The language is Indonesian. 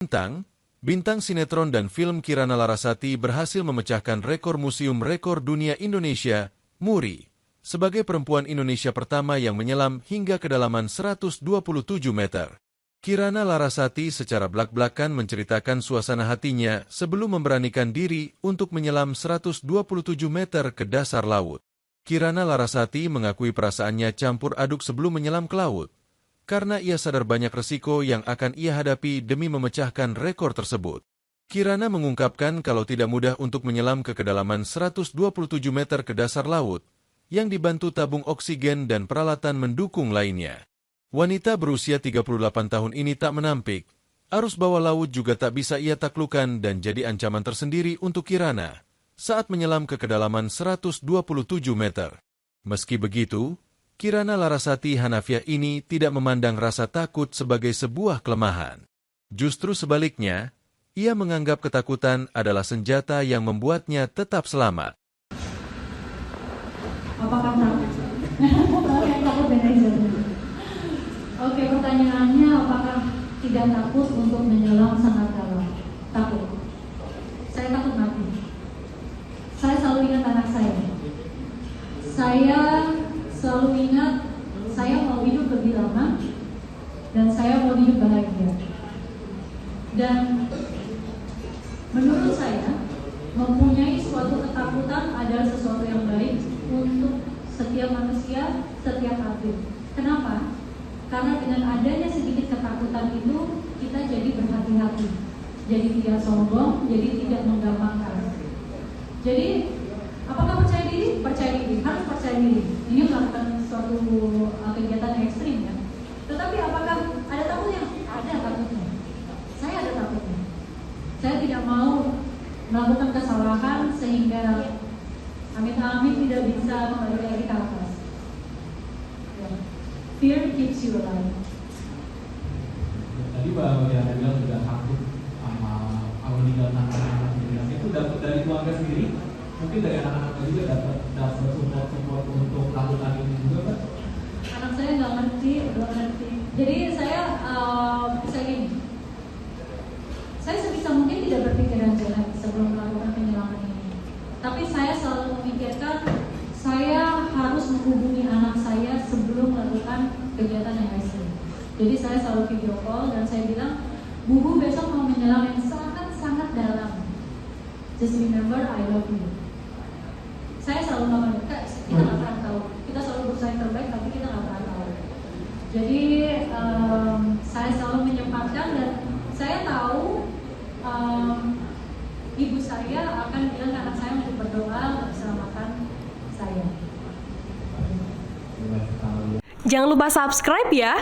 Bintang sinetron dan film Kirana Larasati berhasil memecahkan rekor Museum Rekor Dunia Indonesia, MURI, sebagai perempuan Indonesia pertama yang menyelam hingga kedalaman 127 meter. Kirana Larasati secara blak-blakan menceritakan suasana hatinya sebelum memberanikan diri untuk menyelam 127 meter ke dasar laut. Kirana Larasati mengakui perasaannya campur aduk sebelum menyelam ke laut, karena ia sadar banyak resiko yang akan ia hadapi demi memecahkan rekor tersebut. Kirana mengungkapkan kalau tidak mudah untuk menyelam ke kedalaman 127 meter ke dasar laut, yang dibantu tabung oksigen dan peralatan mendukung lainnya. Wanita berusia 38 tahun ini tak menampik, arus bawah laut juga tak bisa ia taklukkan dan jadi ancaman tersendiri untuk Kirana saat menyelam ke kedalaman 127 meter. Meski begitu, Kirana Larasati Hanafiah ini tidak memandang rasa takut sebagai sebuah kelemahan. Justru sebaliknya, ia menganggap ketakutan adalah senjata yang membuatnya tetap selamat. Apakah takut? Takut manajer. Oke, pertanyaannya apakah tidak takut untuk menyelam sangat dalam? Takut. Saya takut mati. Saya selalu ingat anak saya. Saya selalu ingat saya mau hidup lebih lama dan saya mau hidup bahagia. Dan menurut saya, mempunyai suatu ketakutan adalah sesuatu yang baik untuk setiap manusia, setiap atlet. Kenapa? Karena dengan adanya sedikit ketakutan itu, kita jadi berhati-hati, jadi tidak sombong, jadi tidak menggampangkan. Jadi, apakah percaya diri? Percaya diri, harus percaya diri. Ini melakukan suatu kegiatan yang ekstrim ya. Tetapi apakah ada takutnya? Ada takutnya. Saya ada takutnya. Saya tidak mau melakukan kesalahan sehingga amit-amit tidak bisa kembali lagi ke atas. Ya. Fear keeps you alive. Tadi Mbak Diana bilang juga takut sama meninggalkan anak-anak itu dapat dari keluarga sendiri. Mungkin dari anak-anak juga dapat support untuk melakukan ini juga, Pak? Anak saya nggak ngerti. Jadi saya gini. Saya sebisa mungkin tidak berpikiran jahat sebelum melakukan penyelaman ini. Tapi saya selalu memikirkan saya harus menghubungi anak saya sebelum melakukan kegiatan yang ekstrim. Jadi saya selalu video call dan saya bilang, "Bubu besok mau menyelam yang sangat-sangat dalam. Just remember I love you." Saya selalu ngomong, kita nggak pernah tahu. Kita selalu berusaha yang terbaik, tapi kita nggak pernah tahu. Jadi saya selalu menyempatkan dan saya tahu ibu saya akan bilang ke anak saya untuk berdoa untuk keselamatan saya. Jangan lupa subscribe ya.